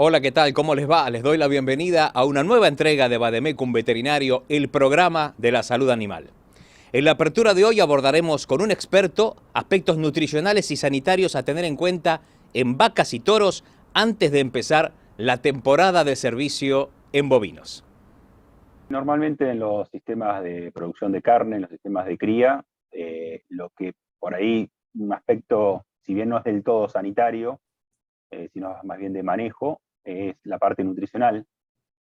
Hola, ¿qué tal? ¿Cómo les va? Les doy la bienvenida a una nueva entrega de Vademecum Veterinario, el programa de la salud animal. En la apertura de hoy abordaremos con un experto aspectos nutricionales y sanitarios a tener en cuenta en vacas y toros antes de empezar la temporada de servicio en bovinos. Normalmente en los sistemas de producción de carne, en los sistemas de cría, lo que por ahí, un aspecto, si bien no es del todo sanitario, sino más bien de manejo, es la parte nutricional,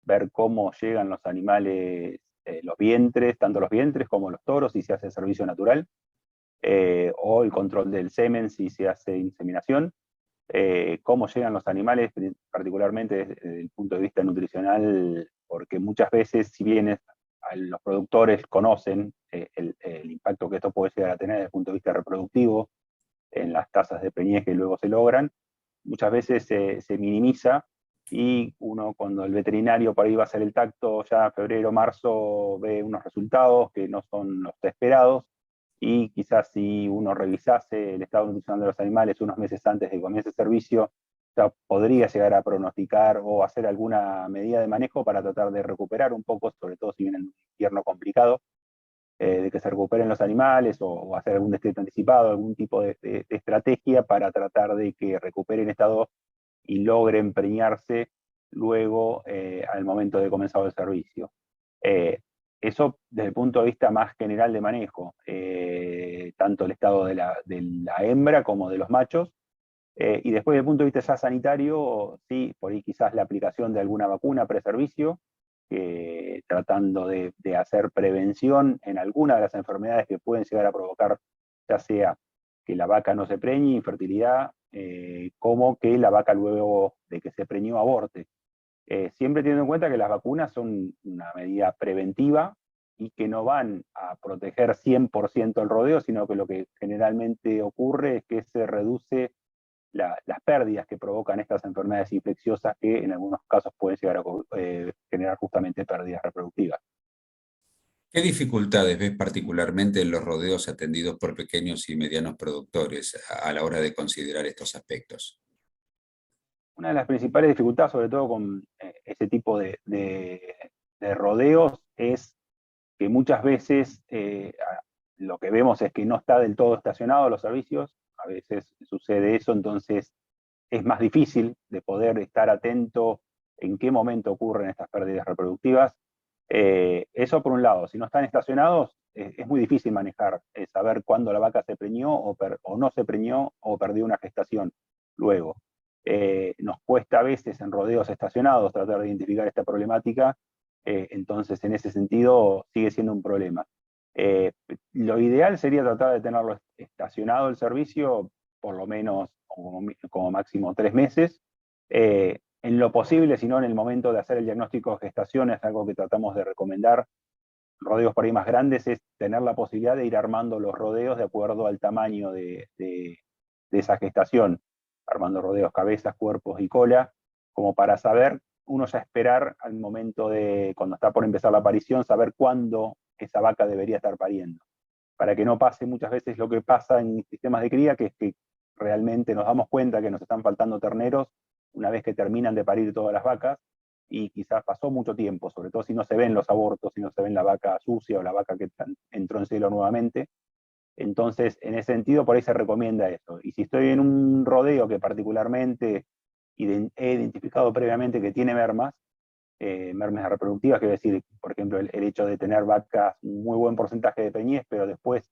ver cómo llegan los animales, los vientres, tanto los vientres como los toros, si se hace servicio natural, o el control del semen, si se hace inseminación, cómo llegan los animales, particularmente desde el punto de vista nutricional, porque muchas veces, si bien los productores conocen el impacto que esto puede llegar a tener desde el punto de vista reproductivo en las tasas de preñez que luego se logran, muchas veces se minimiza y uno cuando el veterinario por ahí va a hacer el tacto ya en febrero, marzo, ve unos resultados que no son los esperados y quizás si uno revisase el estado nutricional de los animales unos meses antes de que comience el servicio, ya podría llegar a pronosticar o hacer alguna medida de manejo para tratar de recuperar un poco, sobre todo si viene un invierno complicado, de que se recuperen los animales o hacer algún destete anticipado, algún tipo de estrategia para tratar de que recuperen estado y logren preñarse luego al momento de comenzar el servicio. Eh, Eso desde el punto de vista más general de manejo, tanto el estado de la hembra como de los machos, y después desde el punto de vista ya sanitario, sí, por ahí quizás la aplicación de alguna vacuna preservicio, tratando de hacer prevención en alguna de las enfermedades que pueden llegar a provocar, ya sea que la vaca no se preñe, infertilidad, como que la vaca luego de que se preñó aborte. Siempre teniendo en cuenta que las vacunas son una medida preventiva y que no van a proteger 100% el rodeo, sino que lo que generalmente ocurre es que se reduce las pérdidas que provocan estas enfermedades infecciosas que en algunos casos pueden llegar a generar justamente pérdidas reproductivas. ¿Qué dificultades ves particularmente en los rodeos atendidos por pequeños y medianos productores a la hora de considerar estos aspectos? Una de las principales dificultades, sobre todo con ese tipo de rodeos, es que muchas veces lo que vemos es que no está del todo estacionado los servicios, a veces sucede eso, entonces es más difícil de poder estar atento en qué momento ocurren estas pérdidas reproductivas. Eso por un lado, si no están estacionados, es muy difícil manejar, saber cuándo la vaca se preñó o no se preñó o perdió una gestación luego. Nos cuesta a veces en rodeos estacionados tratar de identificar esta problemática, entonces en ese sentido sigue siendo un problema. Eh, lo ideal sería tratar de tenerlo estacionado el servicio por lo menos como máximo 3 meses. En lo posible, si no en el momento de hacer el diagnóstico de gestación, es algo que tratamos de recomendar, rodeos por ahí más grandes, es tener la posibilidad de ir armando los rodeos de acuerdo al tamaño de esa gestación, armando rodeos, cabezas, cuerpos y cola, como para saber, uno ya esperar al momento de, cuando está por empezar la aparición, saber cuándo esa vaca debería estar pariendo, para que no pase muchas veces lo que pasa en sistemas de cría, que es que realmente nos damos cuenta que nos están faltando terneros una vez que terminan de parir todas las vacas, y quizás pasó mucho tiempo, sobre todo si no se ven los abortos, si no se ven la vaca sucia o la vaca que entró en celo nuevamente. Entonces, en ese sentido, por ahí se recomienda eso. Y si estoy en un rodeo que particularmente he identificado previamente que tiene mermas reproductivas, quiero decir, por ejemplo, el hecho de tener vacas, un muy buen porcentaje de preñez, pero después,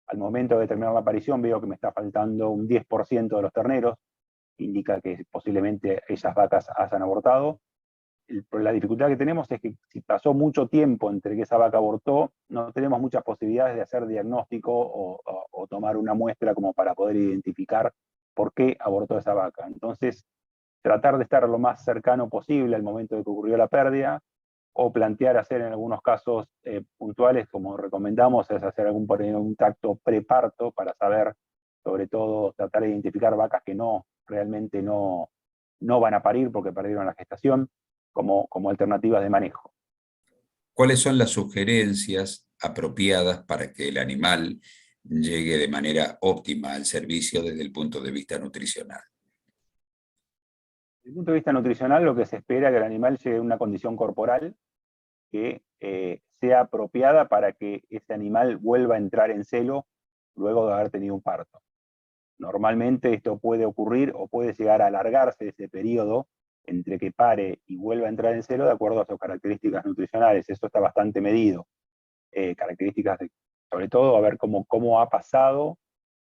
al momento de terminar la aparición, veo que me está faltando un 10% de los terneros, indica que posiblemente esas vacas hayan abortado. La dificultad que tenemos es que si pasó mucho tiempo entre que esa vaca abortó, no tenemos muchas posibilidades de hacer diagnóstico o tomar una muestra como para poder identificar por qué abortó esa vaca. Entonces, tratar de estar lo más cercano posible al momento de que ocurrió la pérdida, o plantear hacer en algunos casos puntuales, como recomendamos, es hacer un tacto preparto para saber, sobre todo, tratar de identificar vacas que realmente no van a parir porque perdieron la gestación, como alternativas de manejo. ¿Cuáles son las sugerencias apropiadas para que el animal llegue de manera óptima al servicio desde el punto de vista nutricional? Desde el punto de vista nutricional, lo que se espera es que el animal llegue a una condición corporal que sea apropiada para que ese animal vuelva a entrar en celo luego de haber tenido un parto. Normalmente esto puede ocurrir o puede llegar a alargarse ese periodo entre que pare y vuelva a entrar en celo de acuerdo a sus características nutricionales. Eso está bastante medido. Características sobre todo a ver cómo ha pasado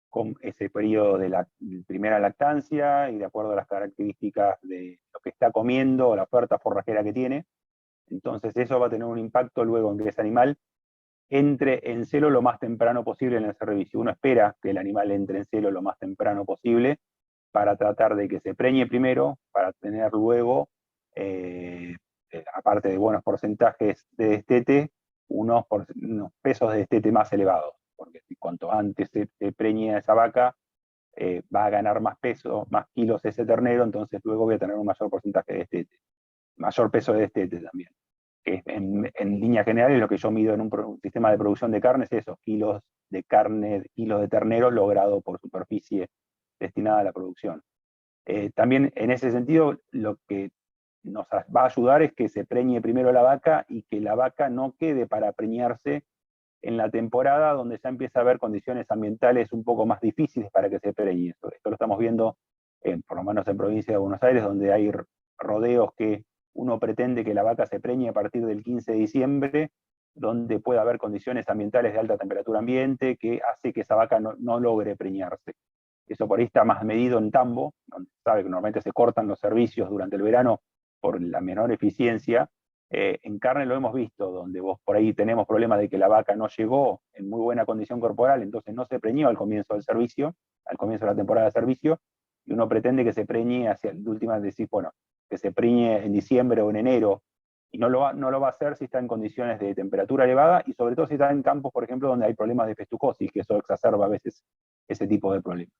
con ese periodo de la primera lactancia y de acuerdo a las características de lo que está comiendo o la oferta forrajera que tiene. Entonces eso va a tener un impacto luego en que ese animal entre en celo lo más temprano posible en el servicio. Uno espera que el animal entre en celo lo más temprano posible para tratar de que se preñe primero, para tener luego, aparte de buenos porcentajes de destete, unos pesos de destete más elevados, porque cuanto antes se preñe esa vaca, va a ganar más peso, más kilos ese ternero, entonces luego voy a tener un mayor porcentaje de destete, mayor peso de destete también. Que en líneas generales lo que yo mido en un sistema de producción de carne es eso, kilos de carne, kilos de ternero logrado por superficie destinada a la producción. También en ese sentido, lo que nos va a ayudar es que se preñe primero la vaca y que la vaca no quede para preñarse en la temporada donde ya empieza a haber condiciones ambientales un poco más difíciles para que se preñe. Esto lo estamos viendo, por lo menos en provincia de Buenos Aires, donde hay rodeos que uno pretende que la vaca se preñe a partir del 15 de diciembre, donde puede haber condiciones ambientales de alta temperatura ambiente que hace que esa vaca no logre preñarse. Eso por ahí está más medido en tambo, donde sabe que normalmente se cortan los servicios durante el verano por la menor eficiencia. En carne lo hemos visto, donde vos por ahí tenemos problemas de que la vaca no llegó en muy buena condición corporal, entonces no se preñó al comienzo del servicio, al comienzo de la temporada de servicio, y uno pretende que se preñe hacia la última, decir, bueno, que se preñe en diciembre o en enero, y no lo va a hacer si está en condiciones de temperatura elevada, y sobre todo si está en campos, por ejemplo, donde hay problemas de festucosis, que eso exacerba a veces ese tipo de problemas.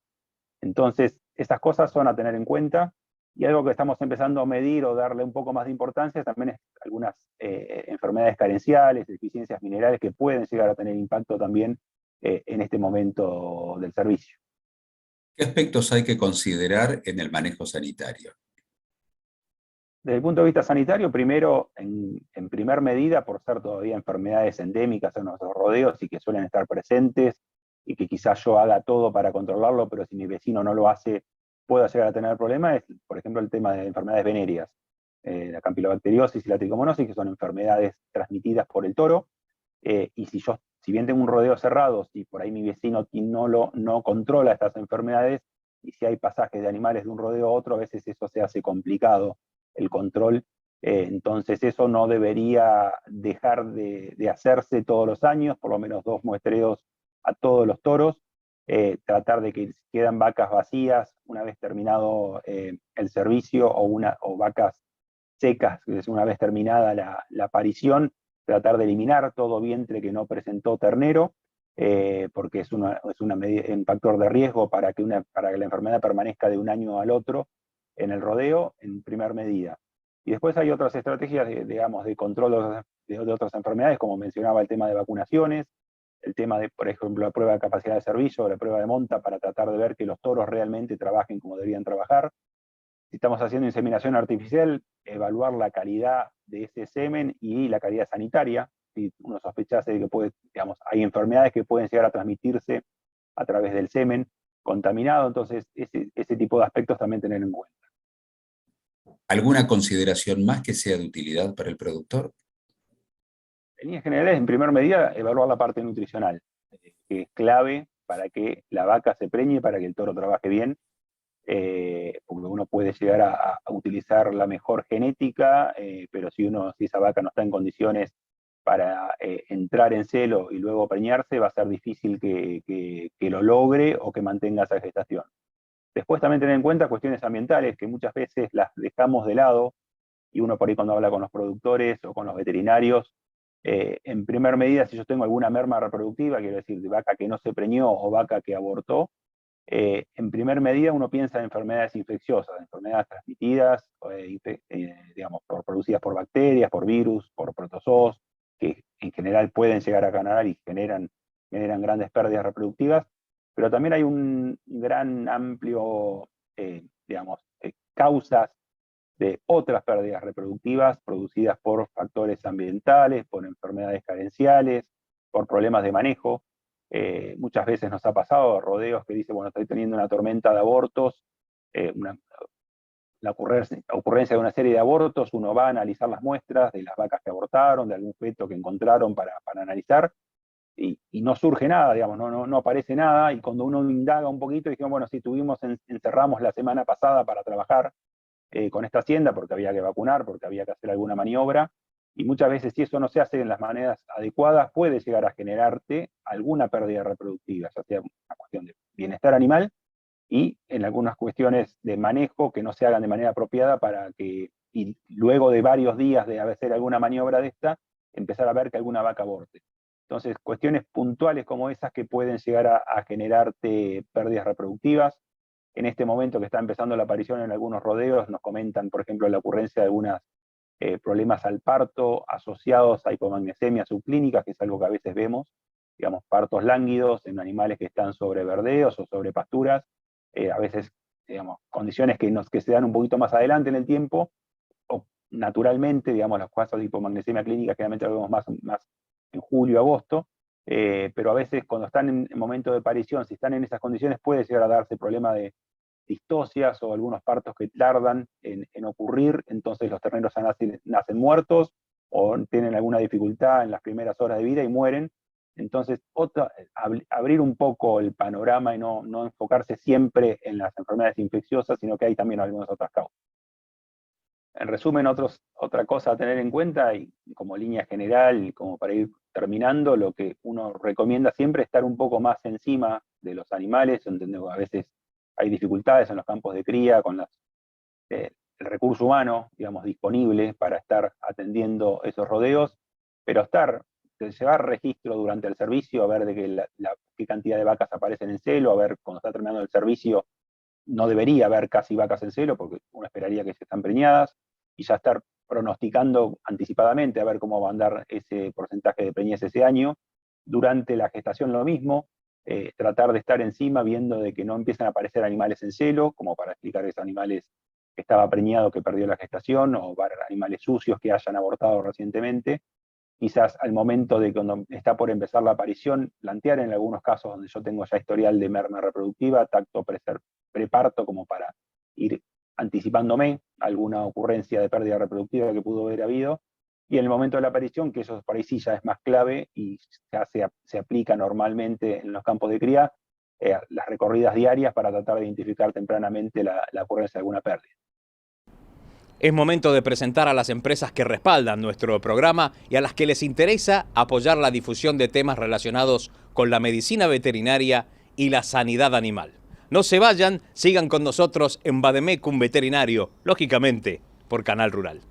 Entonces, esas cosas son a tener en cuenta, y algo que estamos empezando a medir o darle un poco más de importancia también es algunas enfermedades carenciales, deficiencias minerales que pueden llegar a tener impacto también en este momento del servicio. ¿Qué aspectos hay que considerar en el manejo sanitario? Desde el punto de vista sanitario, primero, en primer medida, por ser todavía enfermedades endémicas en nuestros rodeos y que suelen estar presentes, y que quizás yo haga todo para controlarlo, pero si mi vecino no lo hace, pueda llegar a tener problemas, es, por ejemplo, el tema de enfermedades venéreas, la campilobacteriosis y la tricomonosis, que son enfermedades transmitidas por el toro, y si bien tengo un rodeo cerrado, si por ahí mi vecino no controla estas enfermedades, y si hay pasajes de animales de un rodeo a otro, a veces eso se hace complicado, el control. Entonces eso no debería dejar de hacerse todos los años, por lo menos 2 muestreos a todos los toros, tratar de que quedan vacas vacías una vez terminado el servicio, o vacas secas, que es una vez terminada la aparición, tratar de eliminar todo vientre que no presentó ternero, porque es un factor de riesgo para que la enfermedad permanezca de un año al otro en el rodeo, en primer medida. Y después hay otras estrategias, digamos, de control de otras enfermedades, como mencionaba el tema de vacunaciones, el tema de, por ejemplo, la prueba de capacidad de servicio, la prueba de monta, para tratar de ver que los toros realmente trabajen como deberían trabajar. Si estamos haciendo inseminación artificial, evaluar la calidad de ese semen y la calidad sanitaria. Si uno sospechase de que hay enfermedades que pueden llegar a transmitirse a través del semen contaminado, entonces ese tipo de aspectos también tener en cuenta. ¿Alguna consideración más que sea de utilidad para el productor? En líneas generales, en primer medida, evaluar la parte nutricional, que es clave para que la vaca se preñe, para que el toro trabaje bien, porque uno puede llegar a utilizar la mejor genética, pero si esa vaca no está en condiciones para entrar en celo y luego preñarse, va a ser difícil que lo logre o que mantenga esa gestación. Después también tener en cuenta cuestiones ambientales, que muchas veces las dejamos de lado, y uno por ahí cuando habla con los productores o con los veterinarios, en primer medida, si yo tengo alguna merma reproductiva, quiero decir, de vaca que no se preñó o vaca que abortó, en primer medida uno piensa en enfermedades infecciosas, enfermedades transmitidas, digamos, producidas por bacterias, por virus, por protozoos, que en general pueden llegar a ganar y generan grandes pérdidas reproductivas, pero también hay un gran amplio, digamos, causas de otras pérdidas reproductivas producidas por factores ambientales, por enfermedades carenciales, por problemas de manejo. Muchas veces nos ha pasado rodeos que dicen, bueno, estoy teniendo una tormenta de abortos, la ocurrencia de una serie de abortos, uno va a analizar las muestras de las vacas que abortaron, de algún feto que encontraron para analizar, y no surge nada, digamos, no aparece nada, y cuando uno indaga un poquito, dijimos, bueno, sí, encerramos la semana pasada para trabajar con esta hacienda, porque había que vacunar, porque había que hacer alguna maniobra, y muchas veces si eso no se hace en las maneras adecuadas, puede llegar a generarte alguna pérdida reproductiva, ya sea una cuestión de bienestar animal, y en algunas cuestiones de manejo que no se hagan de manera apropiada para que, y luego de varios días de hacer alguna maniobra de esta, empezar a ver que alguna vaca aborte. Entonces, cuestiones puntuales como esas que pueden llegar a generarte pérdidas reproductivas. En este momento que está empezando la aparición en algunos rodeos, nos comentan, por ejemplo, la ocurrencia de algunos problemas al parto asociados a hipomagnesemia subclínica, que es algo que a veces vemos, digamos, partos lánguidos en animales que están sobre verdeos o sobre pasturas, a veces, digamos, condiciones que se dan un poquito más adelante en el tiempo, o naturalmente, digamos, los casos de hipomagnesemia clínica generalmente lo vemos más en julio, agosto, pero a veces cuando están en momento de parición, si están en esas condiciones, puede llegar a darse problema de distocias o algunos partos que tardan en ocurrir, entonces los terneros nacen muertos o tienen alguna dificultad en las primeras horas de vida y mueren. Entonces, abrir un poco el panorama y no enfocarse siempre en las enfermedades infecciosas, sino que hay también algunas otras causas. En resumen, otra cosa a tener en cuenta, y como línea general, como para ir terminando, lo que uno recomienda siempre es estar un poco más encima de los animales, entendemos, a veces hay dificultades en los campos de cría con el recurso humano, digamos, disponible para estar atendiendo esos rodeos, pero llevar registro durante el servicio, a ver de qué cantidad de vacas aparecen en celo, a ver cuando está terminando el servicio, no debería haber casi vacas en celo, porque uno esperaría que se están preñadas, y ya estar pronosticando anticipadamente a ver cómo va a andar ese porcentaje de preñez ese año. Durante la gestación lo mismo, tratar de estar encima viendo de que no empiecen a aparecer animales en celo, como para explicar a esos animales que estaba preñado que perdió la gestación, o animales sucios que hayan abortado recientemente. Quizás al momento de cuando está por empezar la aparición, plantear en algunos casos donde yo tengo ya historial de merma reproductiva, tacto preparto, como para ir anticipándome alguna ocurrencia de pérdida reproductiva que pudo haber habido, y en el momento de la aparición, que eso por ahí sí ya es más clave y se aplica normalmente en los campos de cría, las recorridas diarias para tratar de identificar tempranamente la ocurrencia de alguna pérdida. Es momento de presentar a las empresas que respaldan nuestro programa y a las que les interesa apoyar la difusión de temas relacionados con la medicina veterinaria y la sanidad animal. No se vayan, sigan con nosotros en Vademecum Veterinario, lógicamente por Canal Rural.